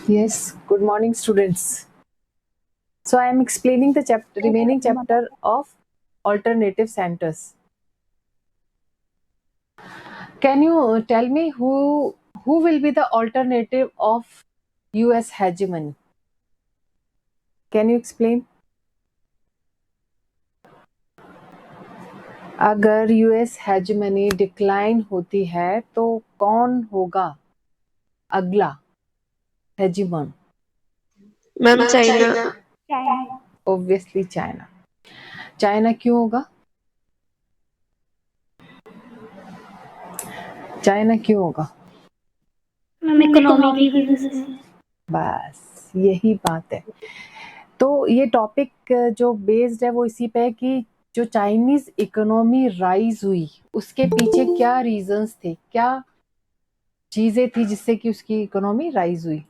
Yes, good morning, students. So I am explaining the remaining chapter of alternative centers. Can you tell me who will be the alternative of US hegemony? Can you explain? अगर US hegemony decline होती है तो कौन होगा अगला hegemon? Ma'am China. Obviously China. China क्यों होगा? China क्यों होगा? मैम इकोनॉमी की वजह से। बस यही बात है। तो ये टॉपिक जो बेस्ड है वो इसी पे है कि जो चाइनीज इकोनॉमी राइज हुई उसके पीछे क्या रीजंस थे, क्या चीजें थी जिससे कि उसकी इकोनॉमी राइज हुई।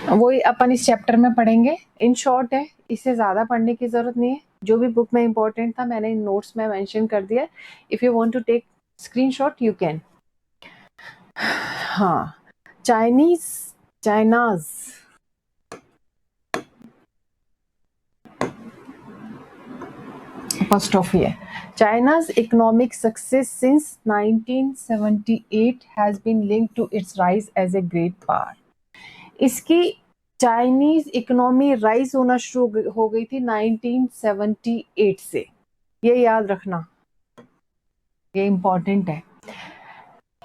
वही अपन इस चैप्टर में पढ़ेंगे। इन शॉर्ट है, इससे ज्यादा पढ़ने की जरूरत नहीं है। जो भी बुक में इंपॉर्टेंट था मैंने इन नोट्स में मेंशन कर दिया। If you want to take screenshot you can. हाँ, चाइनाज फर्स्ट ऑफ ये China's economic success since 1978 has been linked to its rise as a great power. इसकी चाइनीज इकोनॉमी राइज होना शुरू हो गई थी 1978 से, ये याद रखना, ये इंपॉर्टेंट है।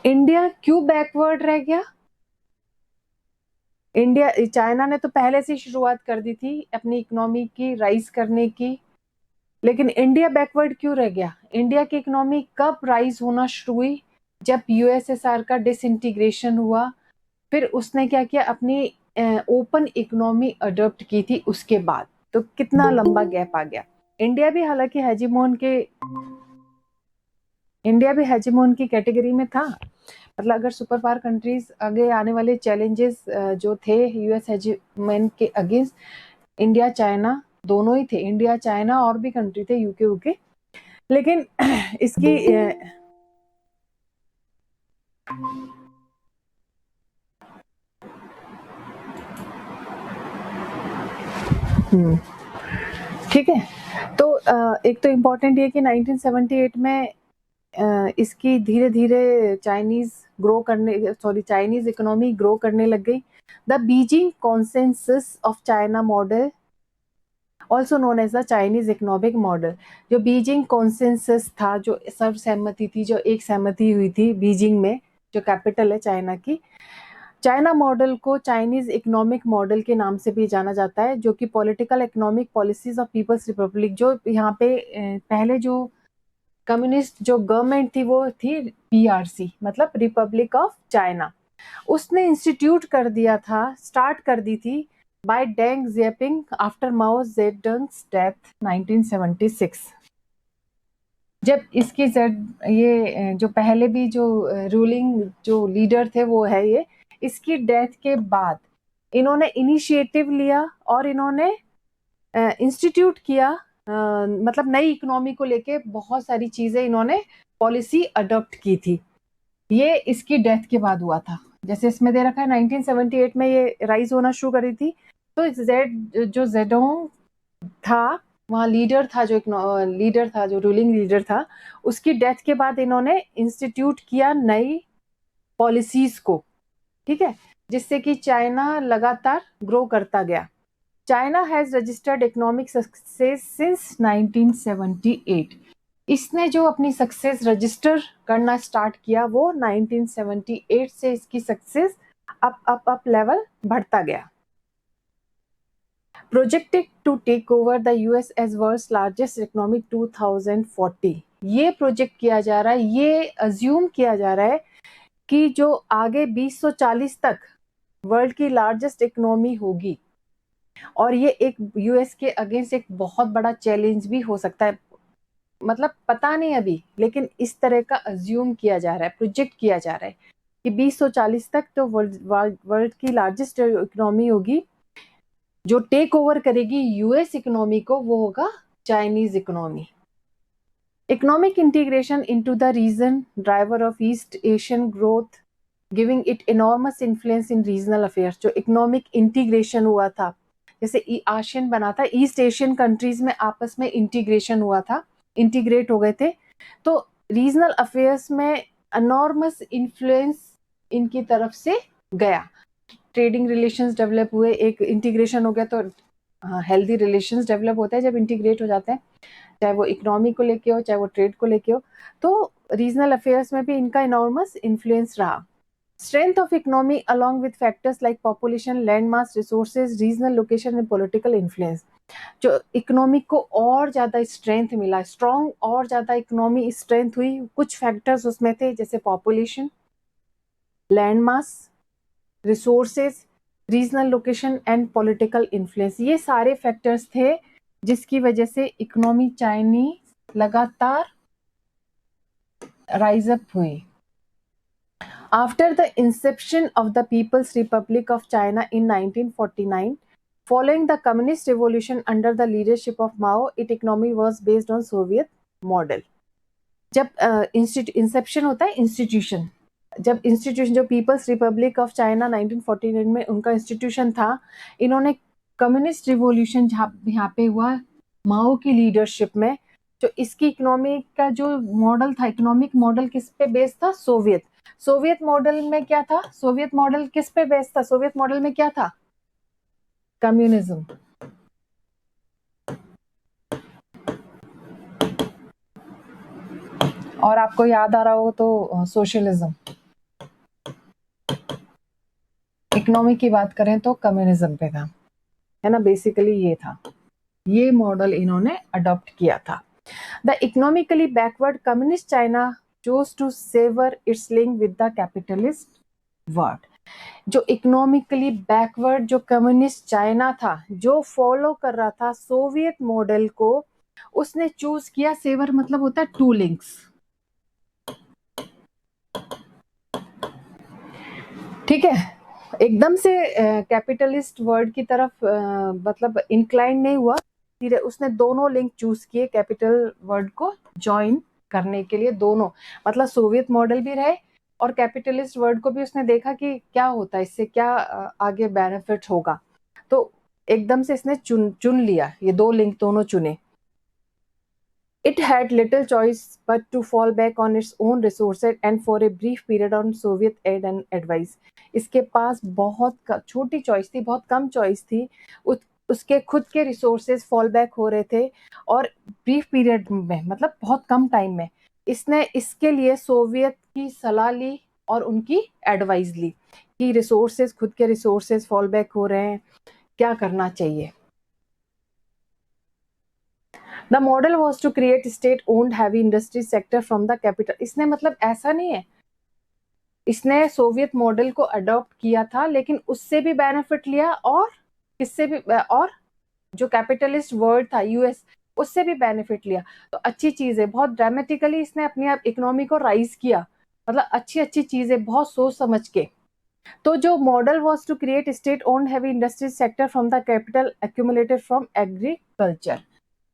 इंडिया क्यों बैकवर्ड रह गया? इंडिया चाइना ने तो पहले से शुरुआत कर दी थी अपनी इकोनॉमी की राइज करने की, लेकिन इंडिया बैकवर्ड क्यों रह गया? इंडिया की इकोनॉमी कब राइज होना शुरू हुई? जब यूएसएसआर का डिसइंटीग्रेशन हुआ, फिर उसने क्या किया, अपनी ओपन इकोनॉमी अडॉप्ट की थी उसके बाद। तो कितना लंबा गैप आ गया। इंडिया भी हालांकि हेजिमोन की कैटेगरी में था। मतलब अगर सुपर पावर कंट्रीज आगे आने वाले चैलेंजेस जो थे यूएस हेजिमोन के अगेंस्ट, इंडिया चाइना दोनों ही थे। इंडिया चाइना और भी कंट्री थे, यूके। लेकिन इसकी ठीक है। तो एक तो इम्पोर्टेंट ये कि 1978 में इसकी धीरे धीरे चाइनीज इकोनॉमी ग्रो करने लग गई। The Beijing consensus of China model, also known as the Chinese economic model, जो बीजिंग कॉन्सेंसस था, जो सर्वसहमति थी, जो एक सहमति हुई थी बीजिंग में, जो कैपिटल है चाइना की। चाइना मॉडल को चाइनीज इकोनॉमिक मॉडल के नाम से भी जाना जाता है, जो कि political economic policies of People's Republic, जो यहाँ पे पहले जो कम्युनिस्ट जो गवर्नमेंट थी वो थी पीआरसी, मतलब रिपब्लिक ऑफ चाइना, उसने इंस्टीट्यूट कर दिया था, स्टार्ट कर दी थी बाय डेंग जियापिंग आफ्टर माओ जेडंग्स डेथ 1976। जब इसकी ये जो पहले भी जो रूलिंग जो लीडर थे वो है ये, इसकी डेथ के बाद इन्होंने इनिशिएटिव लिया और इन्होंने इंस्टीट्यूट किया, मतलब नई इकोनॉमी को लेके बहुत सारी चीजें इन्होंने पॉलिसी अडॉप्ट की थी। ये इसकी डेथ के बाद हुआ था। जैसे इसमें दे रखा है 1978 में ये राइज होना शुरू करी थी। तो जो जेडोंग था वहाँ लीडर था, जो रूलिंग लीडर था, उसकी डेथ के बाद इन्होंने इंस्टीट्यूट किया नई पॉलिसीज को, ठीक है, जिससे कि चाइना लगातार ग्रो करता गया। China has registered economic success since 1978। इसने जो अपनी सक्सेस रजिस्टर करना स्टार्ट किया वो 1978 से इसकी सक्सेस अप लेवल बढ़ता गया। Projected to take over the US as world's largest economy 2040। ये प्रोजेक्ट किया जा रहा है, ये अज्यूम किया जा रहा है कि जो आगे 2040 तक वर्ल्ड की लार्जेस्ट इकोनॉमी होगी, और ये एक यूएस के अगेंस्ट एक बहुत बड़ा चैलेंज भी हो सकता है। मतलब पता नहीं अभी, लेकिन इस तरह का अज्यूम किया जा रहा है, प्रोजेक्ट किया जा रहा है कि 2040 तक तो वर्ल्ड की लार्जेस्ट इकोनॉमी होगी। जो टेक ओवर करेगी यूएस इकोनॉमी को वो होगा Chinese economy. Economic integration into the region, driver of East Asian growth, giving it enormous influence in regional affairs. जो इकोनॉमिक इंटीग्रेशन हुआ था, जैसे आशियन बना था, ईस्ट एशियन कंट्रीज में आपस में इंटीग्रेशन हुआ था, इंटीग्रेट हो गए थे, तो रीजनल अफेयर्स में एनॉर्मस इन्फ्लुएंस इनकी तरफ से गया। ट्रेडिंग रिलेशंस डेवलप हुए, एक इंटीग्रेशन हो गया, तो हेल्दी रिलेशंस डेवलप होते हैं जब इंटीग्रेट हो जाते हैं, चाहे वो इकोनॉमी को लेके हो, चाहे वो ट्रेड को लेके हो, तो रीजनल अफेयर्स में भी इनका इनॉर्मस इन्फ्लुएंस रहा। Strength of economy along with factors like population, land mass, resources, regional location and political influence. जो इकोनॉमिक को और ज्यादा स्ट्रेंथ मिला, स्ट्रॉन्ग और ज्यादा इकोनॉमी स्ट्रेंथ हुई, कुछ फैक्टर्स उसमें थे जैसे population, land mass, resources, regional location and political influence. ये सारे फैक्टर्स थे जिसकी वजह से इकोनॉमी चाइनी लगातार राइज अप हुई। After the inception of the People's Republic of China in 1949, following the Communist Revolution under the leadership of Mao, its economy was based on Soviet model. जब Inception होता है institution, जब institution जो peoples Republic of China 1949 में उनका institution था, इन्होंने communist revolution यहाँ पे हुआ माओ की लीडरशिप में, जो इसकी इकोनॉमी का जो मॉडल था, इकोनॉमिक मॉडल किस पे बेस्ड था? सोवियत मॉडल में क्या था? सोवियत मॉडल किस पे बेस्ड था? सोवियत मॉडल में क्या था? कम्युनिज्म। और आपको याद आ रहा हो तो सोशलिज्म। इकोनॉमी की बात करें तो कम्युनिज्म पे था, है ना, बेसिकली ये था, ये मॉडल इन्होंने अडॉप्ट किया था। The economically backward communist China chose to sever its link with the capitalist world. जो इकोनॉमिकली बैकवर्ड जो कम्युनिस्ट चाइना था, जो फॉलो कर रहा था सोवियत मॉडल को, उसने चूज किया, सेवर मतलब होता है टू लिंक्स, ठीक है, एकदम से कैपिटलिस्ट वर्ल्ड की तरफ मतलब इंक्लाइन नहीं हुआ, धीरे उसने दोनों लिंक चूज किए कैपिटल वर्ल्ड को ज्वाइन करने के लिए। दोनों मतलब सोवियत मॉडल भी रहे और कैपिटलिस्ट वर्ल्ड को भी उसने देखा कि क्या होता है, इससे क्या आगे बेनिफिट होगा, तो एकदम से इसने चुन लिया, ये दो लिंक दोनों चुने। It had little choice but to fall back on its own resources and for a brief period on Soviet aid and advice. इसके पास बहुत छोटी चॉइस थी, बहुत कम चॉइस थी, उसके खुद के रिसोर्सेज फॉल बैक हो रहे थे और ब्रीफ पीरियड में मतलब बहुत कम टाइम में इसने इसके लिए सोवियत की सलाह ली और उनकी एडवाइस ली कि रिसोर्सेज, खुद के रिसोर्सेज फॉल बैक हो रहे हैं, क्या करना चाहिए। The model was to create state-owned heavy industry sector from the capital. इसने मतलब ऐसा नहीं है, इसने सोवियत मॉडल को अडॉप्ट किया था लेकिन उससे भी बेनिफिट लिया और किससे भी, और जो कैपिटलिस्ट वर्ल्ड था यूएस, उससे भी बेनिफिट लिया। तो अच्छी चीज है, बहुत ड्रामेटिकली इसने अपनी आप इकोनॉमी को राइज किया, मतलब अच्छी अच्छी चीजें बहुत सोच समझ के। तो जो model was to create state owned heavy industry sector from the capital accumulated from agriculture.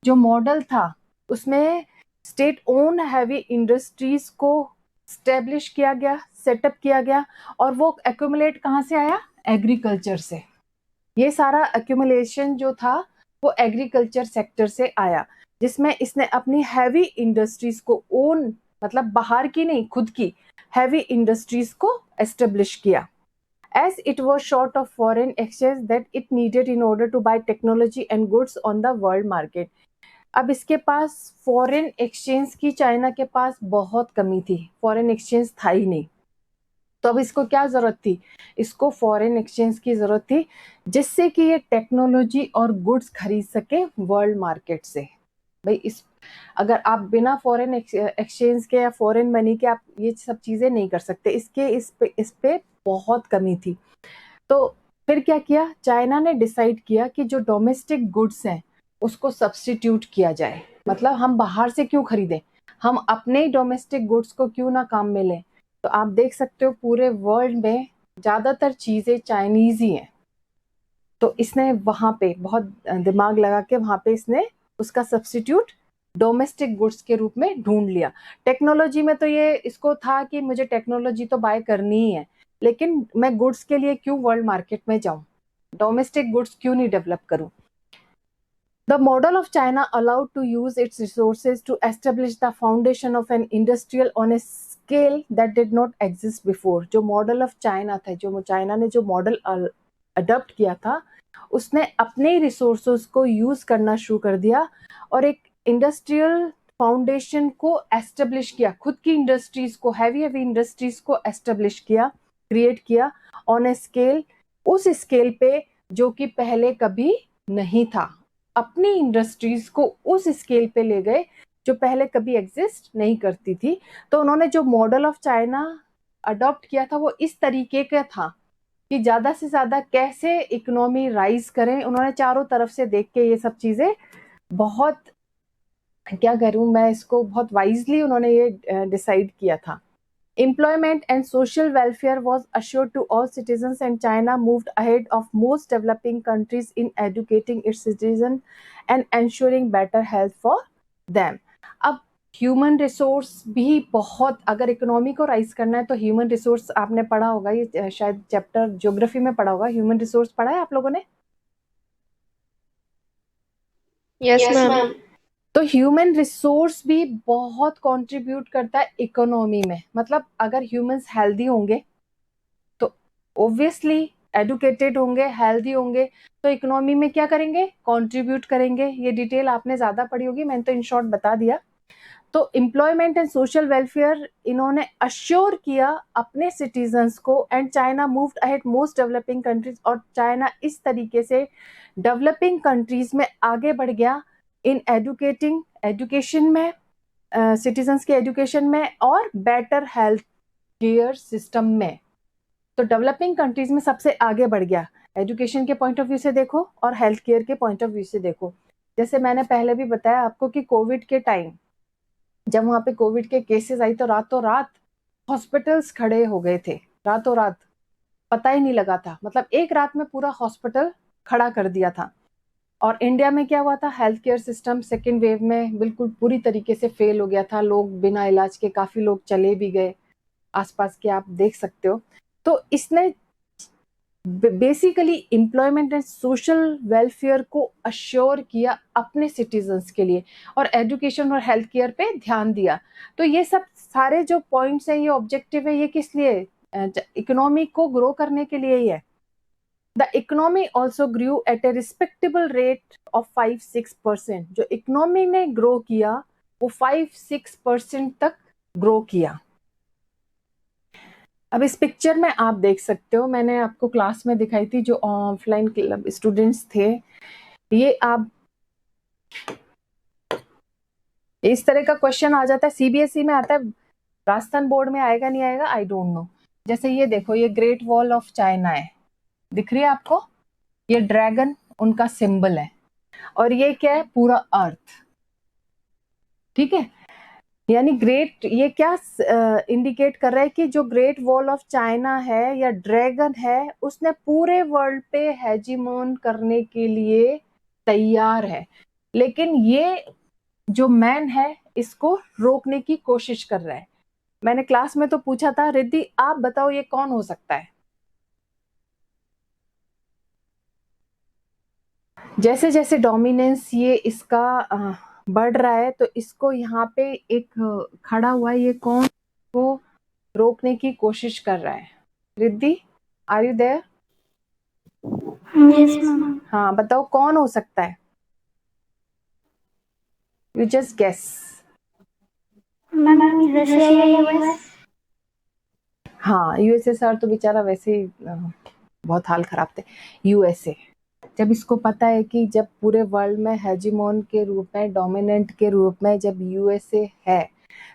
जो मॉडल था उसमें स्टेट ओन हैवी इंडस्ट्रीज को स्टेब्लिश किया गया, सेटअप किया गया, और वो एक्यूमुलेट कहाँ से आया? एग्रीकल्चर से। ये सारा एक्यूमुलेशन जो था वो एग्रीकल्चर सेक्टर से आया, जिसमें इसने अपनी हैवी इंडस्ट्रीज को ओन, मतलब बाहर की नहीं, खुद की हैवी इंडस्ट्रीज को एस्टेब्लिश किया। As it was short of foreign exchange that it needed in order to buy technology and goods on the world market. अब इसके पास फॉरेन एक्सचेंज की चाइना के पास बहुत कमी थी, फॉरेन एक्सचेंज था ही नहीं, तो अब इसको क्या जरूरत थी? इसको फॉरेन एक्सचेंज की जरूरत थी जिससे कि ये टेक्नोलॉजी और गुड्स खरीद सके वर्ल्ड मार्केट से। भाई इस अगर आप बिना फॉरेन एक्सचेंज के या फॉरेन मनी के आप ये सब चीजें नहीं कर सकते, इस पे बहुत कमी थी। तो फिर क्या किया चाइना ने? डिसाइड किया कि जो डोमेस्टिक गुड्स हैं उसको सब्स्टिट्यूट किया जाए, मतलब हम बाहर से क्यों खरीदें, हम अपने ही डोमेस्टिक गुड्स को क्यों ना काम में लें। तो आप देख सकते हो पूरे वर्ल्ड में ज्यादातर चीजें चाइनीज ही हैं, तो इसने वहां पे बहुत दिमाग लगा के वहां पे इसने उसका सब्स्टिट्यूट डोमेस्टिक गुड्स के रूप में ढूंढ लिया। टेक्नोलॉजी में तो ये इसको था कि मुझे टेक्नोलॉजी तो बाय करनी ही है, लेकिन मैं गुड्स के लिए क्यों वर्ल्ड मार्केट में जाऊं, डोमेस्टिक गुड्स क्यों नहीं डेवलप करूं। The model of China allowed to use its resources to establish the foundation of an industrial on a scale that did not exist before. जो मॉडल ऑफ चाइना था, जो China ने जो model adopt किया था, उसने अपने रिसोर्सेज को यूज करना शुरू कर दिया और एक इंडस्ट्रियल फाउंडेशन को एस्टेब्लिश किया, खुद की इंडस्ट्रीज को, हैवी इंडस्ट्रीज को एस्टेब्लिश किया, क्रिएट किया ऑन ए स्केल, उस स्केल पे जो कि पहले कभी नहीं था। अपनी इंडस्ट्रीज को उस स्केल पे ले गए जो पहले कभी एग्जिस्ट नहीं करती थी। तो उन्होंने जो मॉडल ऑफ चाइना अडॉप्ट किया था वो इस तरीके का था कि ज्यादा से ज्यादा कैसे इकोनॉमी राइज करें। उन्होंने चारों तरफ से देख के ये सब चीजें बहुत, क्या करूं मैं इसको, बहुत वाइजली उन्होंने ये डिसाइड किया था। Employment and social welfare was assured to all citizens, and China moved ahead of most developing countries in educating its citizens and ensuring better health for them. अब ह्यूमन रिसोर्स भी बहुत, अगर economy को rise करना है तो human resource आपने पढ़ा होगा, ये शायद चैप्टर ज्योग्राफी में पढ़ा होगा, ह्यूमन रिसोर्स पढ़ा है आप लोगों ने? Yes ma'am. तो ह्यूमन रिसोर्स भी बहुत कंट्रीब्यूट करता है इकोनॉमी में। मतलब अगर ह्यूमंस हेल्दी होंगे तो ऑब्वियसली एडुकेटेड होंगे, हेल्दी होंगे, तो इकोनॉमी में क्या करेंगे, कंट्रीब्यूट करेंगे। ये डिटेल आपने ज्यादा पढ़ी होगी, मैंने तो इन शॉर्ट बता दिया। तो एम्प्लॉयमेंट एंड सोशल वेलफेयर इन्होंने अश्योर किया अपने सिटीजन्स को, and China moved ahead most developing countries, और चाइना इस तरीके से डेवलपिंग कंट्रीज में आगे बढ़ गया इन एडुकेटिंग, एजुकेशन में, सिटीजन्स के एजुकेशन में, और बेटर हेल्थ केयर सिस्टम में। तो डेवलपिंग कंट्रीज में सबसे आगे बढ़ गया, एजुकेशन के पॉइंट ऑफ व्यू से देखो और हेल्थ केयर के पॉइंट ऑफ व्यू से देखो। जैसे मैंने पहले भी बताया आपको कि कोविड के टाइम जब वहां पे कोविड के केसेस आई तो रातों रात हॉस्पिटल्स खड़े हो गए थे, रातों रात, पता ही नहीं लगा था, मतलब एक रात में पूरा हॉस्पिटल खड़ा कर दिया था। और इंडिया में क्या हुआ था, health care system second wave में बिल्कुल पूरी तरीके से फेल हो गया था, लोग बिना इलाज के काफी लोग चले भी गए, आसपास के आप देख सकते हो। तो इसने basically employment and social welfare को अश्योर किया अपने सिटीजन्स के लिए, और एजुकेशन और हेल्थ केयर पे ध्यान दिया। तो ये सब सारे जो पॉइंट्स हैं, ये ऑब्जेक्टिव है, ये किस लिए, इकोनॉमी को ग्रो करने के लिए ही है। The economy also grew at a respectable rate of 5-6%। जो इकोनॉमी ने ग्रो किया वो 5-6% तक ग्रो किया। अब इस पिक्चर में आप देख सकते हो, मैंने आपको क्लास में दिखाई थी, जो ऑफलाइन स्टूडेंट्स थे, ये आप, इस तरह का क्वेश्चन आ जाता है, सीबीएसई में आता है, राजस्थान बोर्ड में आएगा नहीं आएगा आई डोंट नो। जैसे ये देखो, ये ग्रेट वॉल ऑफ चाइना है, दिख रही है आपको, ये ड्रैगन उनका सिंबल है, और ये क्या है, पूरा अर्थ, ठीक है। यानी ग्रेट, ये क्या इंडिकेट कर रहा है कि जो ग्रेट वॉल ऑफ चाइना है या ड्रैगन है, उसने पूरे वर्ल्ड पे हेजीमोन करने के लिए तैयार है, लेकिन ये जो मैन है इसको रोकने की कोशिश कर रहा है। मैंने क्लास में तो पूछा था, रिद्धि आप बताओ ये कौन हो सकता है। जैसे जैसे डोमिनेंस ये इसका बढ़ रहा है, तो इसको यहाँ पे एक खड़ा हुआ है, ये कौन को रोकने की कोशिश कर रहा है। Riddhi, are you there? Yes ma'am. हाँ बताओ कौन हो सकता है, you just guess. Ma'am Russia या यूएस। हाँ यूएसएसआर तो बेचारा वैसे ही बहुत हाल खराब थे। यूएसए, जब इसको पता है कि जब पूरे वर्ल्ड में हेजीमोन के रूप में, डोमिनेंट के रूप में जब यूएसए है,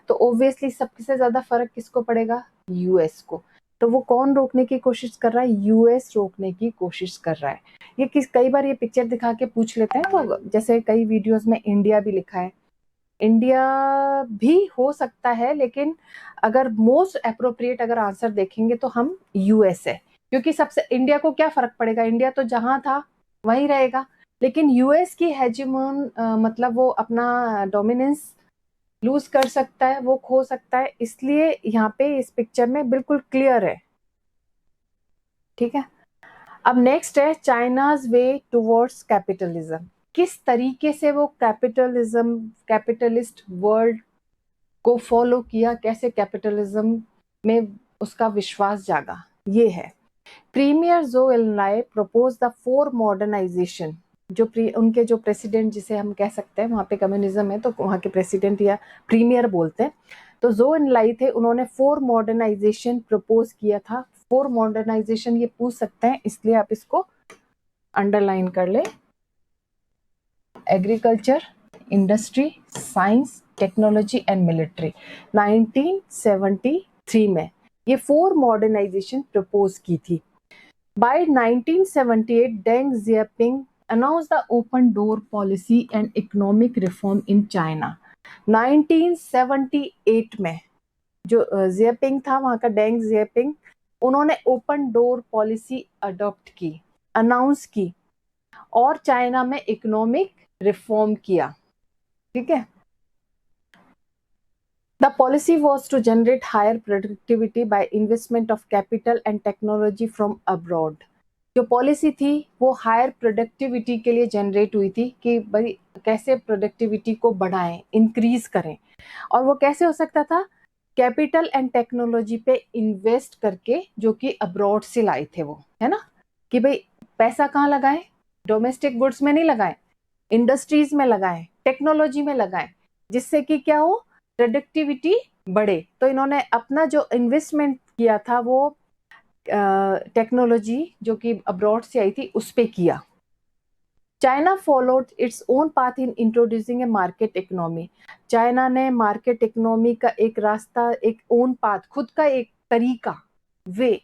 तो ऑब्वियसली सबसे ज्यादा फर्क किसको पड़ेगा, यूएस को। तो वो कौन रोकने की कोशिश कर रहा है, यूएस रोकने की कोशिश कर रहा है। ये कई बार ये पिक्चर दिखा के पूछ लेते हैं, तो जैसे कई वीडियोस में इंडिया भी लिखा है, इंडिया भी हो सकता है, लेकिन अगर मोस्ट अप्रोप्रिएट अगर आंसर देखेंगे तो हम यूएस है, क्योंकि सबसे, इंडिया को क्या फर्क पड़ेगा, इंडिया तो जहां था वहीं रहेगा। लेकिन यूएस की हेजिमोन मतलब वो अपना डोमिनेंस लूज कर सकता है, वो खो सकता है, इसलिए यहाँ पे इस पिक्चर में बिल्कुल क्लियर है। ठीक है, अब नेक्स्ट है चाइनाज वे टुवर्ड्स कैपिटलिज्म। किस तरीके से वो कैपिटलिज्म, कैपिटलिस्ट वर्ल्ड को फॉलो किया, कैसे कैपिटलिज्म में उसका विश्वास जागा, ये है। प्रीमियर जो एनलाई प्रपोज द फोर मॉडर्नाइजेशन। जो उनके जो प्रेसिडेंट, जिसे हम कह सकते हैं, वहाँ पे कम्युनिज्म है तो वहाँ के प्रेसिडेंट या प्रीमियर बोलते हैं, तो जो एनलाई थे उन्होंने फोर मॉडर्नाइजेशन प्रपोज किया था। फोर मॉडर्नाइजेशन ये पूछ सकते हैं, इसलिए आप इसको अंडरलाइन कर ले। Agriculture, industry, science, technology and military. 1973 में ये फोर मॉडर्नाइजेशन प्रपोज की थी। By 1978, Deng Xiaoping announced the open door policy and economic reform in China. 1978 में जो जियापिंग था, वहां का डेंग जियापिंग, उन्होंने ओपन डोर पॉलिसी अडॉप्ट की, अनाउंस की और चाइना में इकोनॉमिक रिफॉर्म किया। ठीक है, The policy was to generate higher productivity by investment of capital and technology from abroad. जो पॉलिसी थी वो हायर प्रोडक्टिविटी के लिए जनरेट हुई थी कि भाई कैसे प्रोडक्टिविटी को बढ़ाएं, इंक्रीज करें। और वो कैसे हो सकता था? कैपिटल एंड टेक्नोलॉजी पे इन्वेस्ट करके, जो कि अब्रॉड से लाए थे वो, है ना, कि भाई पैसा कहाँ लगाएं? डोमेस्टिक गुड्स में नहीं लगाएं, इंडस्ट्रीज में लगाएं, टेक्नोलॉजी में लगाएं, जिससे कि क्या हो, प्रोडक्टिविटी बढ़े। तो इन्होंने अपना जो इन्वेस्टमेंट किया था वो टेक्नोलॉजी जो कि अब्रॉड से आई थी उस पे किया। China followed its own path इन इंट्रोड्यूसिंग ए मार्केट इकोनॉमी। चाइना ने मार्केट इकोनॉमी का एक रास्ता, एक ओन पाथ, खुद का एक तरीका, वे,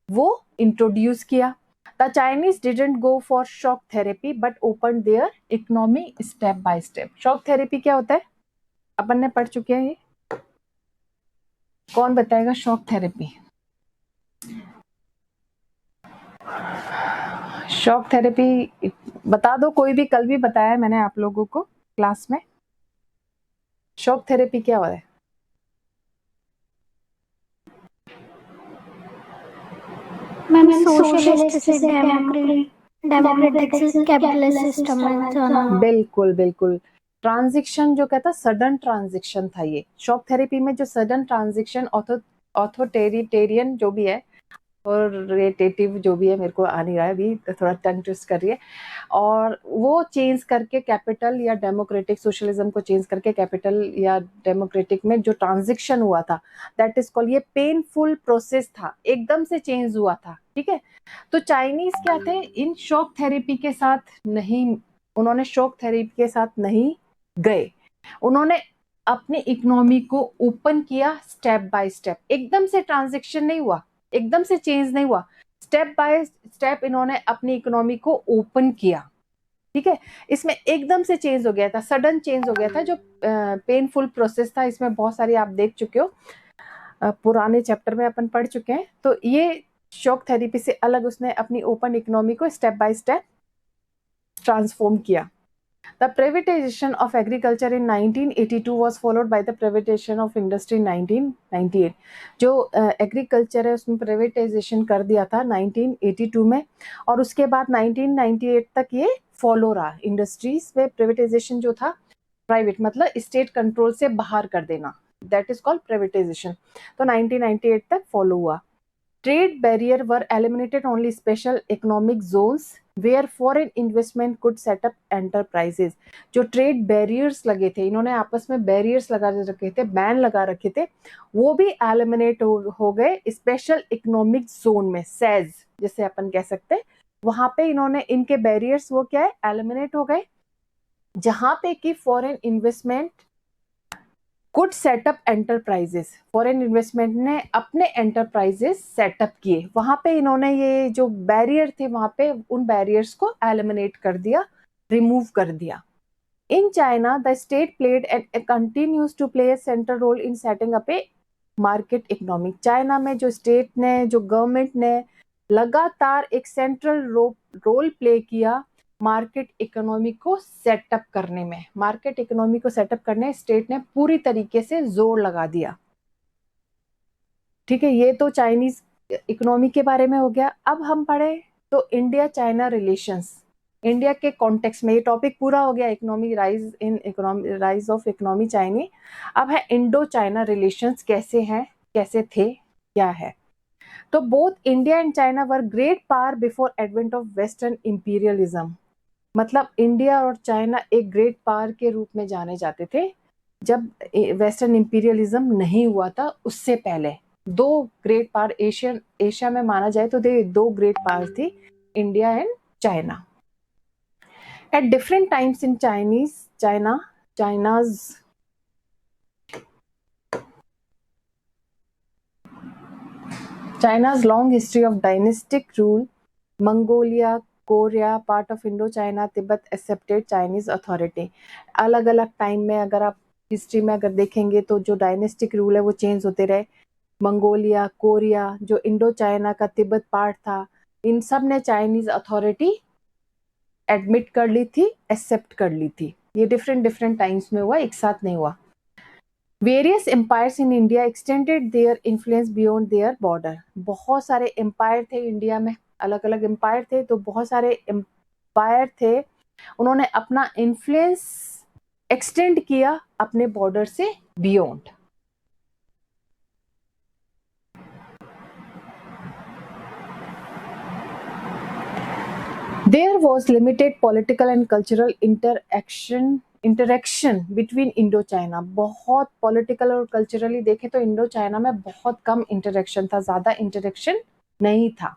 वो इंट्रोड्यूस किया। The Chinese didn't go for shock therapy but open there economy step by step. Shock therapy क्या होता है? अपन ने पढ़ चुके हैं ये, कौन बताएगा शॉक थेरेपी? शॉक थेरेपी बता दो कोई भी, कल भी बताया है मैंने आप लोगों को क्लास में। शॉक थेरेपी क्या होता है? मैम सोशलिस्ट से डेमोक्रेटिक से कैपिटलिस्ट सिस्टम में जाना। बिल्कुल बिल्कुल। ट्रांजिशन जो कहता, सडन ट्रांजिशन था ये। शॉक थेरेपी में जो सडन ट्रांजिशन, ऑथोटेरिटेरियन जो भी है और रिलेटेटिव जो भी है, मेरे को आ नहीं रहा है अभी, तो थोड़ा टंग ट्विस्ट कर रही है, और वो चेंज करके कैपिटल या डेमोक्रेटिक, सोशलिज्म को चेंज करके कैपिटल या डेमोक्रेटिक में जो ट्रांजिशन हुआ था, दैट इज कॉल्ड, ये पेनफुल प्रोसेस था, एकदम से चेंज हुआ था। ठीक है, तो चाइनीज क्या थे, इन शॉक थेरेपी के साथ नहीं, उन्होंने शॉक थेरेपी के साथ नहीं गए, उन्होंने अपनी इकोनॉमी को ओपन किया स्टेप बाय स्टेप। एकदम से ट्रांजिशन नहीं हुआ, एकदम से चेंज नहीं हुआ, स्टेप बाय स्टेप इन्होंने अपनी इकोनॉमी को ओपन किया। ठीक है, इसमें एकदम से चेंज हो गया था, सडन चेंज हो गया था, जो पेनफुल प्रोसेस था। इसमें बहुत सारी आप देख चुके हो, पुराने चैप्टर में अपन पढ़ चुके हैं। तो ये शॉक थेरेपी से अलग उसने अपनी ओपन इकोनॉमी को स्टेप बाय स्टेप ट्रांसफॉर्म किया। The privatization of agriculture in 1982 was followed by the privatization of industry in 1998. जो एग्रीकल्चर है उसमें प्राइवेटाइजेशन कर दिया था 1982 में, और उसके बाद 1998 तक ये फॉलो रहा। इंडस्ट्रीज में प्राइवेटाइजेशन जो था, प्राइवेट मतलब स्टेट कंट्रोल से बाहर कर देना, दैट इज कॉल्ड प्राइवेटाइजेशन। तो 1998 तक फॉलो हुआ। Trade barrier were eliminated, only special economic zones where foreign investment could set up enterprises. जो ट्रेड बैरियर्स लगे थे, इन्होंने आपस में बैरियर्स लगा रखे थे, बैन लगा रखे थे, वो भी एलिमिनेट हो गए स्पेशल इकोनॉमिक जोन में, सेज जिसे अपन कह सकते हैं, वहां पे इन्होंने इनके बैरियर्स वो क्या है, एलिमिनेट हो गए, जहां पे कि foreign investment could setup enterprises, foreign investment ने अपने एंटरप्राइजेस सेटअप किए, वहां पे इन्होंने ये जो बैरियर थे वहां पे उन बैरियर्स को एलिमिनेट कर दिया, रिमूव कर दिया। In China the state played and continues to play a central role in setting up a market economy. China में जो स्टेट ने, जो गवर्नमेंट ने लगातार एक सेंट्रल रोल प्ले किया मार्केट इकोनॉमी को सेटअप करने में, मार्केट इकोनॉमी को सेटअप करने स्टेट ने पूरी तरीके से जोर लगा दिया। ठीक है, ये तो चाइनीज इकोनॉमी के बारे में हो गया। अब हम पढ़े तो इंडिया चाइना रिलेशंस, इंडिया के कॉन्टेक्स्ट में, ये टॉपिक पूरा हो गया economy, rise in economy, rise of economy Chinese. अब है इंडो चाइना रिलेशंस, कैसे हैं, कैसे थे, क्या है। तो both India and China were great power before advent of western imperialism. मतलब इंडिया और चाइना एक ग्रेट पावर के रूप में जाने जाते थे जब वेस्टर्न इंपीरियलिज्म नहीं हुआ था, उससे पहले। दो ग्रेट पावर एशिया में माना जाए तो दो ग्रेट पावर थी, India and China. At different times in China's long history of dynastic rule, Mongolia, Korea, part of Indo China, Tibet accepted Chinese authority. अलग अलग टाइम में अगर आप हिस्ट्री में अगर देखेंगे तो जो डायनेस्टिक रूल है वो चेंज होते रहे। मंगोलिया, कोरिया, जो इंडो चाइना का तिब्बत पार्ट था, इन सब ने चाइनीज अथॉरिटी एडमिट कर ली थी, एक्सेप्ट कर ली थी। ये डिफरेंट डिफरेंट टाइम्स में हुआ, एक साथ नहीं हुआ। Various empires in India extended their influence beyond their border. बहुत सारे एम्पायर थे इंडिया में, अलग अलग एम्पायर थे, तो बहुत सारे एम्पायर थे, उन्होंने अपना इन्फ्लुएंस एक्सटेंड किया अपने बॉर्डर से beyond. There was limited political and cultural interaction between Indo China. बहुत पॉलिटिकल और कल्चरली देखे तो इंडो चाइना में बहुत कम इंटरेक्शन था, ज्यादा इंटरेक्शन नहीं था।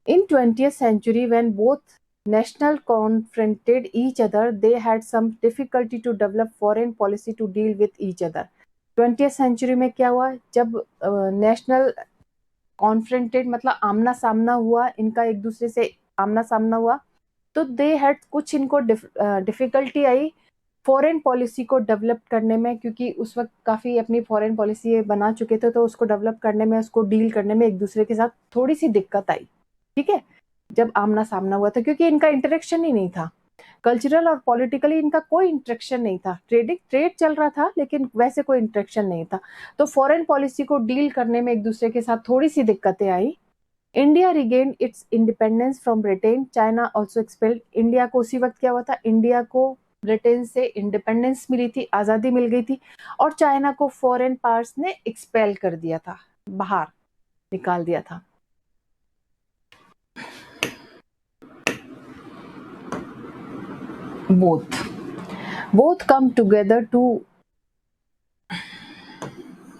In 20th century, when both national confronted each other, they had some difficulty to develop foreign policy to deal with each other. 20th century में क्या हुआ, जब नेशनल कॉन्फ्रेंटेड मतलब आमना सामना हुआ, इनका एक दूसरे से आमना सामना हुआ, तो दे हैड कुछ इनको डिफिकल्टी आई फॉरेन पॉलिसी को डेवलप करने में, क्योंकि उस वक्त काफ़ी अपनी फॉरेन पॉलिसी बना चुके थे, तो उसको डेवलप करने में, उसको डील करने में एक दूसरे के साथ थोड़ी सी दिक्कत आई। ठीक है, जब आमना सामना हुआ था, क्योंकि इनका इंटरेक्शन ही नहीं था, कल्चरल और पॉलिटिकली इनका कोई इंटरेक्शन नहीं था। ट्रेड चल रहा था लेकिन वैसे कोई इंटरेक्शन नहीं था, तो फॉरेन पॉलिसी को डील करने में एक दूसरे के साथ थोड़ी सी दिक्कतें आई। India regained its independence from Britain, China also expelled. India को उसी वक्त क्या हुआ था, इंडिया को ब्रिटेन से इंडिपेंडेंस मिली थी, आज़ादी मिल गई थी, और चाइना को फॉरेन पावर्स ने एक्सपेल कर दिया था, बाहर निकाल दिया था। both come together to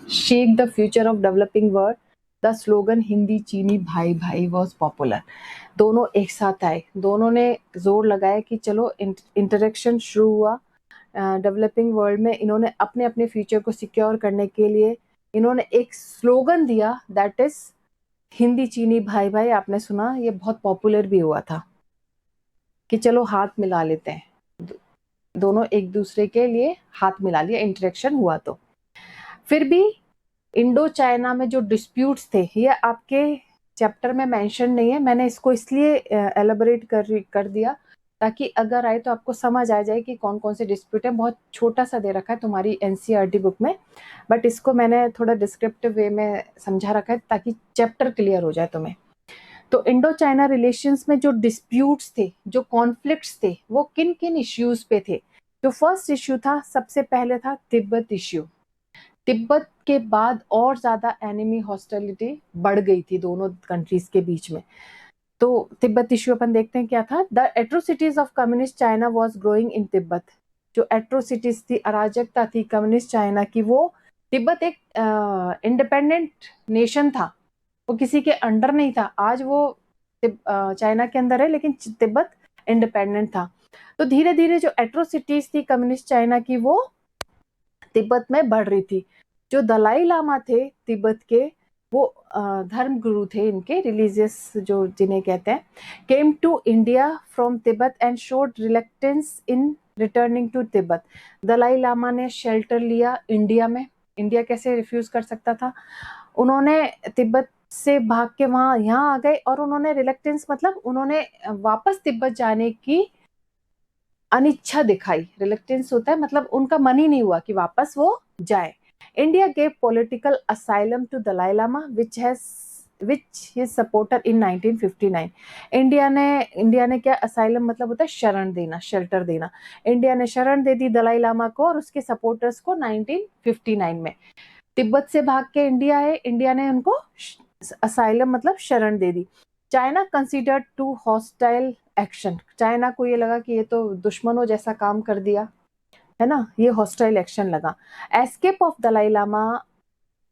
shake the future of developing world. The slogan Hindi चीनी भाई भाई was popular. दोनों एक साथ आए, दोनों ने जोर लगाया कि चलो इंटरेक्शन शुरू हुआ डेवलपिंग वर्ल्ड में। इन्होंने अपने अपने फ्यूचर को सिक्योर करने के लिए इन्होंने एक स्लोगन दिया, दैट इज हिंदी चीनी भाई भाई। आपने सुना, ये बहुत पॉपुलर भी हुआ था कि चलो हाथ मिला लेते हैं, दोनों एक दूसरे के लिए हाथ मिला लिया, इंटरेक्शन हुआ। तो फिर भी इंडो चाइना में जो डिस्प्यूट्स थे, ये आपके चैप्टर में मेंशन नहीं है, मैंने इसको इसलिए एलाबोरेट कर दिया ताकि अगर आए तो आपको समझ आ जाए कि कौन कौन से डिस्प्यूट है। बहुत छोटा सा दे रखा है तुम्हारी एनसीईआरटी बुक में, बट इसको मैंने थोड़ा डिस्क्रिप्टिव वे में समझा रखा है ताकि चैप्टर क्लियर हो जाए तुम्हें। तो इंडो चाइना रिलेशंस में जो डिस्प्यूट्स थे, जो कॉन्फ्लिक्ट्स थे, वो किन किन इश्यूज पे थे। जो फर्स्ट इश्यू था, सबसे पहले था तिब्बत इश्यू। तिब्बत के बाद और ज्यादा एनिमी हॉस्टिलिटी बढ़ गई थी दोनों कंट्रीज के बीच में। तो तिब्बत इश्यू अपन देखते हैं क्या था। The atrocities of communist China was growing in Tibet. जो एट्रोसिटीज थी, अराजकता थी कम्युनिस्ट चाइना की, वो तिब्बत एक इंडिपेंडेंट नेशन था, वो किसी के अंडर नहीं था। आज वो चाइना के अंदर है लेकिन तिब्बत इंडिपेंडेंट था। तो धीरे धीरे जो एट्रोसिटीज थी कम्युनिस्ट चाइना की, वो तिब्बत में बढ़ रही थी। जो दलाई लामा थे तिब्बत के, वो धर्म गुरु थे इनके, रिलीजियस जो जिन्हें कहते हैं, came to India from Tibet and showed reluctance in returning to Tibet. Dalai Lama ने शेल्टर लिया इंडिया में। इंडिया कैसे रिफ्यूज कर सकता था। उन्होंने तिब्बत से भाग के वहां यहाँ आ गए और उन्होंने रिलेक्टेंस मतलब उन्होंने वापस तिब्बत जाने की अनिच्छा दिखाई। रिलेक्टेंस होता है मतलब उनका मन ही नहीं हुआ कि वापस वो जाए। India gave political asylum to Dalai Lama which his supporter in 1959। India ने क्या, असाइलम मतलब होता है शरण देना, शेल्टर देना। इंडिया ने शरण दे दी दलाई लामा को और उसके सपोर्टर्स को 1959 में। तिब्बत से भाग के इंडिया है, इंडिया ने उनको असाइलम मतलब शरण दे दी। China considered to hostile action. China को ये लगा कि ये तो दुश्मनों जैसा काम कर दिया है ना, ये हॉस्टाइल एक्शन लगा। Escape of Dalai Lama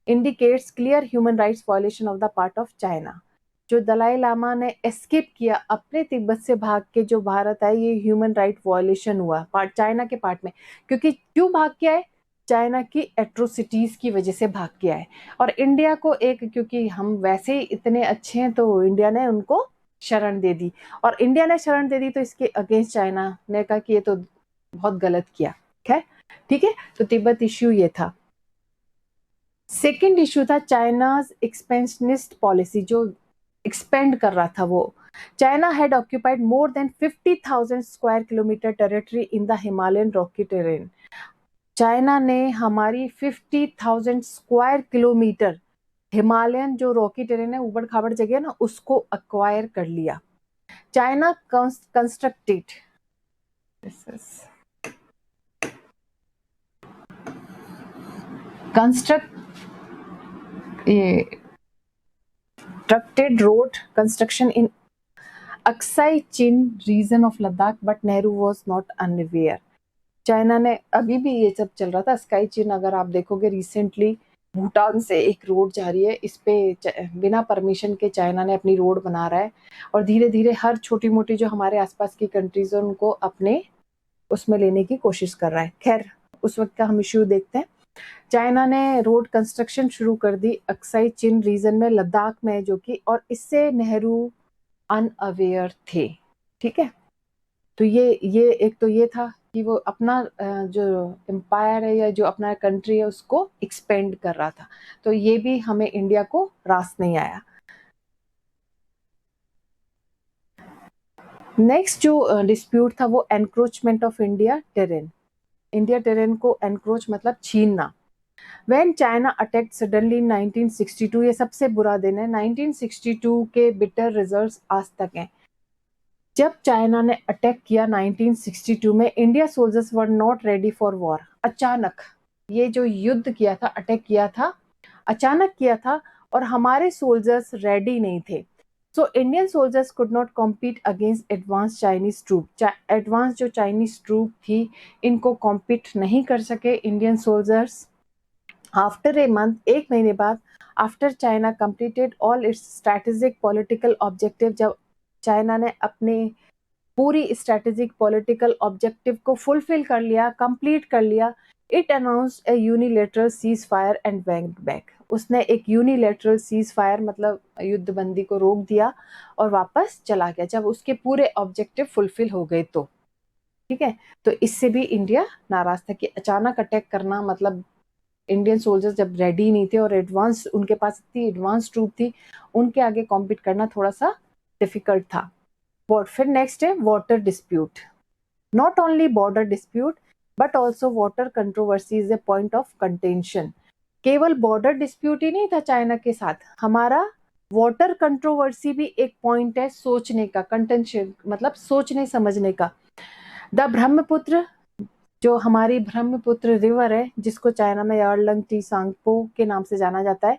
indicates clear human rights violation of the part of China. जो दलाई लामा ने एस्केप किया अपने तिब्बत से भाग के जो भारत आए, ये ह्यूमन राइट वायलेशन हुआ पार्ट चाइना के पार्ट में। क्योंकि क्यों भाग के आए, चाइना की एट्रोसिटीज की वजह से भाग के आए। और इंडिया को एक, क्योंकि हम वैसे ही इतने अच्छे हैं तो इंडिया ने उनको शरण दे दी। और इंडिया ने शरण दे दी तो इसके अगेंस्ट चाइना ने कहा कि ये तो बहुत गलत किया। खैर ठीक है, तो तिब्बत इश्यू ये था। सेकेंड इश्यू था चाइनाज एक्सपेंशनिस्ट पॉलिसी, जो एक्सपेंड कर रहा था वो। China had occupied more than 50,000 square kilometre territory in the Himalayan Rocky terrain. China ने हमारी 50,000 स्क्वायर किलोमीटर हिमालयन जो रॉकी टेरेन है, उबड़ खाबड़ जगह ना, उसको अक्वायर कर लिया। China constructed constructed road construction in Aksai Chin region of Ladakh, but Nehru was not unaware. China ने अभी भी ये सब चल रहा था। स्काई चिन अगर आप देखोगे रिसेंटली भूटान से एक रोड जा रही है, इस पे बिना परमिशन के चाइना ने अपनी रोड बना रहा है और धीरे धीरे हर छोटी मोटी जो हमारे आसपास की कंट्रीज है उनको अपने उसमें लेने की कोशिश कर रहा है। खैर उस वक्त का हम इश्यू देखते हैं। चाइना ने रोड कंस्ट्रक्शन शुरू कर दी अक्साई चिन रीजन में, लद्दाख में, जो कि, और इससे नेहरू अनअवेयर थे। ठीक है, तो ये एक तो ये था कि वो अपना जो एम्पायर है या जो अपना कंट्री है उसको एक्सपेंड कर रहा था। तो ये भी हमें इंडिया को रास नहीं आया। नेक्स्ट जो डिस्प्यूट था वो encroachment of India terrain. India terrain को एनक्रोच मतलब छीनना। When China attacked suddenly in 1962, ये सबसे बुरा दिन है। 1962 के बिटर रिजल्ट्स आज तक हैं। जब चाइना ने अटैक किया 1962 में, India soldiers were not ready for war. अचानक ये जो युद्ध किया था, अटैक किया था, अचानक किया था और हमारे सोल्जर्स रेडी नहीं थे। So Indian soldiers could not compete against advance Chinese troop. Advance जो चाइनीज ट्रूप थी इनको कॉम्पीट नहीं कर सके Indian soldiers. After a month, एक महीने बाद, after China completed all its strategic political objective, जब चाइना ने अपने पूरी स्ट्रैटेजिक पॉलिटिकल ऑब्जेक्टिव को फुलफिल कर लिया, कंप्लीट कर लिया, it announced a unilateral cease fire and went back. उसने एक यूनिलेटरल सीज फायर मतलब युद्धबंदी को रोक दिया और वापस चला गया जब उसके पूरे ऑब्जेक्टिव फुलफिल हो गए तो। ठीक है, तो इससे भी इंडिया नाराज था कि अचानक अटैक करना, मतलब इंडियन सोल्जर्स जब रेडी नहीं थे और एडवांस उनके पास इतनी एडवांस ट्रूप थी, उनके आगे कॉम्पीट करना थोड़ा सा डिफिकल्ट था। फिर नेक्स्ट है water dispute. Not only border dispute but also water controversy is a point of contention. केवल बॉर्डर डिस्प्यूट ही नहीं था चाइना के साथ, हमारा वाटर कंट्रोवर्सी भी एक पॉइंट है सोचने का, कंटेंशन मतलब सोचने समझने का। द ब्रह्मपुत्र, जो हमारी ब्रह्मपुत्र रिवर है जिसको चाइना में यारलंग टी सांगपो के नाम से जाना जाता है,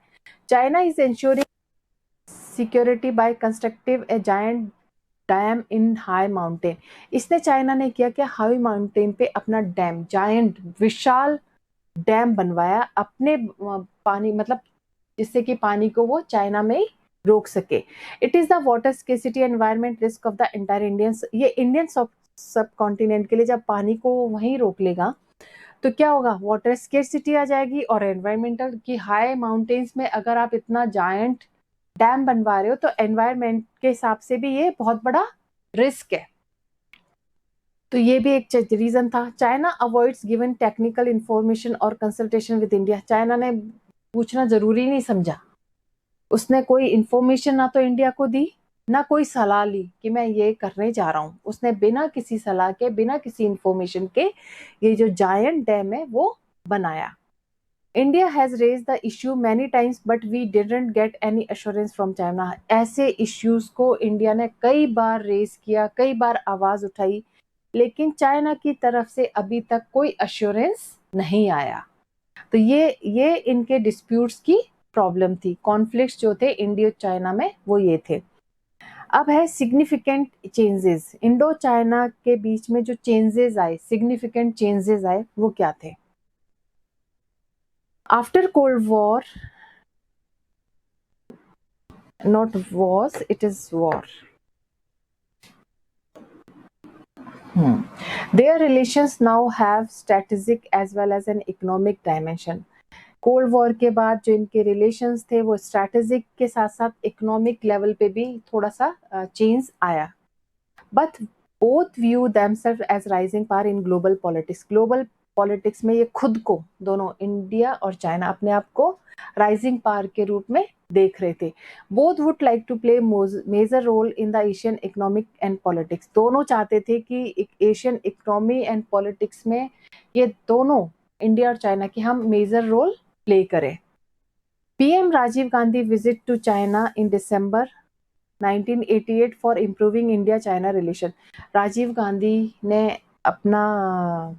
China is ensuring security bye constructive A giant dam in high mountain. इसने चाइना ने किया क्या, हाई माउंटेन पे अपना डैम, जायंट विशाल डैम बनवाया अपने पानी मतलब जिससे कि पानी को वो चाइना में रोक सके। It is the water scarcity environment risk of the entire Indian, ये इंडियन सब कॉन्टिनेंट के लिए जब पानी को वहीं रोक लेगा तो क्या होगा, वाटर स्केसिटी आ जाएगी। और एनवायरमेंटल की हाई माउंटेन्स में अगर आप इतना जायंट डैम बनवा रहे हो तो एनवायरमेंट के हिसाब से भी ये बहुत बड़ा रिस्क है। तो ये भी एक रीजन था। China avoids given technical information और कंसल्टेशन विद इंडिया। चाइना ने पूछना जरूरी नहीं समझा उसने कोई इंफॉर्मेशन ना तो इंडिया को दी, ना कोई सलाह ली कि मैं ये करने जा रहा हूँ। उसने बिना किसी सलाह के, बिना किसी इंफॉर्मेशन के ये जो जायंट डैम है वो बनाया। India has raise the issue many times but we didn't get any assurance from China. ऐसे इश्यूज को इंडिया ने कई बार रेज किया, कई बार आवाज उठाई, लेकिन चाइना की तरफ से अभी तक कोई अश्योरेंस नहीं आया। तो ये इनके डिस्प्यूट्स की प्रॉब्लम थी। कॉन्फ्लिक्ट्स जो थे इंडिया चाइना में वो ये थे। अब है सिग्निफिकेंट चेंजेस। इंडो चाइना के बीच में जो चेंजेस आए, सिग्निफिकेंट चेंजेस आए, वो क्या थे? After cold war, not Wars, it is war, their relations now have strategic as well as an economic dimension. Cold war के बाद जो इनके रिलेशंस थे वो स्ट्रैटेजिक के साथ साथ इकोनॉमिक लेवल पे भी थोड़ा सा चेंज आया। But both view themselves as rising power in global politics. Global politics में ये खुद को, दोनों इंडिया और चाइना, अपने आप को राइजिंग पावर के रूप में देख रहे थे। Both would like to play major role in the Asian economic and politics. दोनों चाहते थे कि एशियन इकोनॉमी एंड पॉलिटिक्स में ये दोनों, इंडिया और चाइना, की हम मेजर रोल प्ले करें। PM Rajiv Gandhi visit to China in December 1988 for improving India China relation. Rajiv Gandhi ने अपना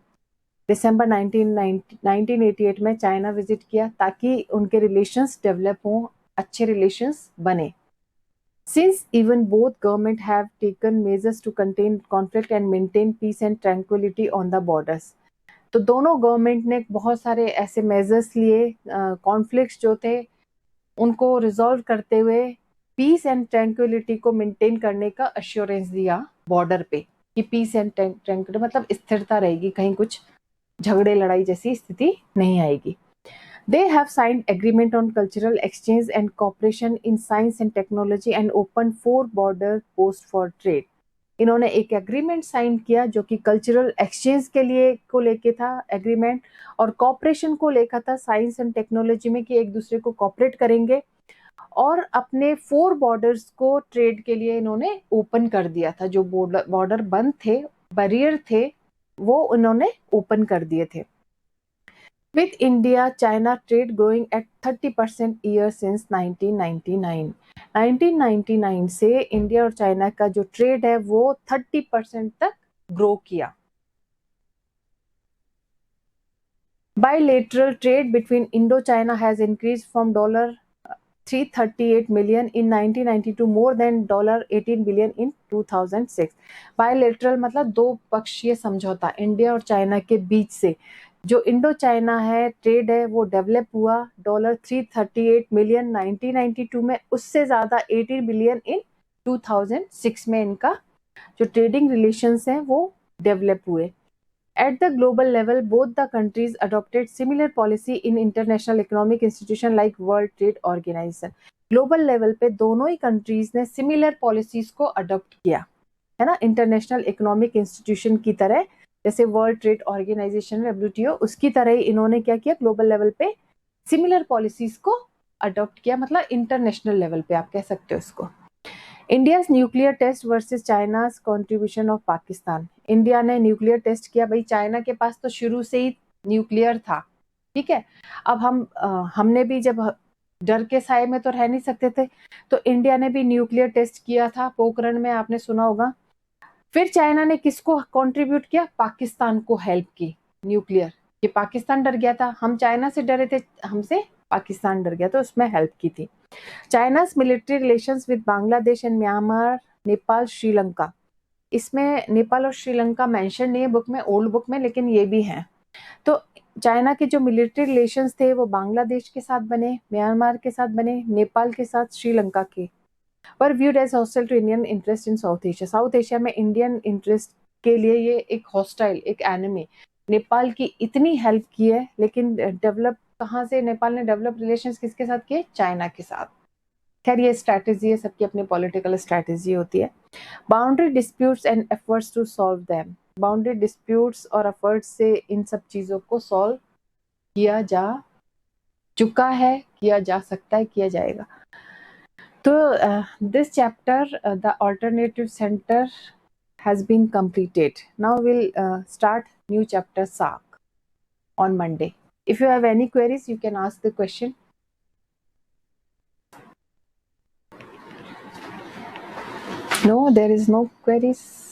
दिसंबर 1988 में चाइना विजिट किया ताकि उनके रिलेशंस डेवलप हों, अच्छे रिलेशंस बने। Since even both government have taken measures to contain conflict and maintain peace and tranquility on the borders. तो दोनों गवर्नमेंट ने बहुत सारे ऐसे मेजर्स लिए, कॉन्फ्लिक्ट्स जो थे उनको रिजॉल्व करते हुए पीस एंड ट्रैंक्विलिटी को मेंटेन करने का अश्योरेंस दिया बॉर्डर पे, कि पीस एंड ट्रैंक्विलिटी मतलब स्थिरता रहेगी, कहीं कुछ झगड़े लड़ाई जैसी स्थिति नहीं आएगी। They have signed agreement on cultural exchange and cooperation in science and technology and opened 4 border posts for trade. इन्होंने एक एग्रीमेंट साइन किया जो कि कल्चरल एक्सचेंज के लिए को लेके था एग्रीमेंट, और कॉपरेशन को लेकर था साइंस एंड टेक्नोलॉजी में, कि एक दूसरे को कॉपरेट करेंगे। और अपने 4 बॉर्डर्स को ट्रेड के लिए इन्होंने ओपन कर दिया था। जो बॉर्डर बंद थे, बैरियर थे, वो इन्होंने ओपन कर दिए थे। With India, China trade growing at 30% year since 1999. 1999 से इंडिया और चाइना का जो ट्रेड है वो 30% तक ग्रो किया। Bilateral trade between Indo-China has increased from $338 million in 1990 to more than $18 billion in 2006. Bilateral मतलब दो पक्षीय समझौता इंडिया और चाइना के बीच से जो इंडो चाइना है ट्रेड है वो डेवलप हुआ $338 मिलियन 1992 में, उससे ज्यादा 18 बिलियन इन 2006 में इनका जो ट्रेडिंग रिलेशंस हैं वो डेवलप हुए। At the global level, both the countries adopted similar policy in international economic institution like World Trade Organization. Global level पे दोनों ही countries ने similar policies को adopt किया, है ना, इंटरनेशनल इकोनॉमिक इंस्टीट्यूशन की तरह, जैसे वर्ल्ड ट्रेड ऑर्गेनाइजेशन WTO, उसकी तरह ही इन्होंने क्या किया, ग्लोबल लेवल पे सिमिलर पॉलिसीज को अडॉप्ट किया, मतलब इंटरनेशनल लेवल पे आप कह सकते हो इसको। India's nuclear test versus China's contribution of Pakistan. India ने न्यूक्लियर टेस्ट किया। भाई चाइना के पास तो शुरू से ही न्यूक्लियर था, ठीक है। अब हमने भी जब डर के साए में तो रह नहीं सकते थे, तो इंडिया ने भी न्यूक्लियर टेस्ट किया था पोखरण में, आपने सुना होगा। फिर चाइना ने किसको कंट्रीब्यूट किया, पाकिस्तान को हेल्प की न्यूक्लियर, कि पाकिस्तान डर गया था, हम चाइना से डरे थे, हमसे पाकिस्तान डर गया, तो उसमें हेल्प की थी। चाइना's military relations with Bangladesh and Myanmar, Nepal, Sri Lanka. इसमें नेपाल और श्रीलंका मेंशन नहीं है बुक में, ओल्ड बुक में, लेकिन ये भी हैं। तो चाइना के जो मिलिट्री रिलेशंस थे वो बांग्लादेश के साथ बने, म्यांमार के साथ बने, नेपाल के साथ, श्रीलंका के, पर viewed as hostile to Indian interest in South Asia. South Asia में इंडियन इंटरेस्ट के लिए ये एक हॉस्टाइल, एक एनिमी। नेपाल की इतनी हेल्प की है, लेकिन डेवलप कहाँ से नेपाल ने डेवलप रिलेशंस किसके साथ किए, चाइना के साथ। खैर ये स्ट्रैटेजी है, सबकी अपनी पॉलिटिकल स्ट्रैटेजी होती है। Boundary disputes and efforts to solve them. Boundary disputes और एफर्ट्स से इन सब चीजों को सॉल्व किया जा चुका है, किया जा सकता है, किया जाएगा। So this chapter, the alternative center, has been completed. Now we'll start new chapter SARC on Monday. If you have any queries, you can ask the question. No, there is no queries.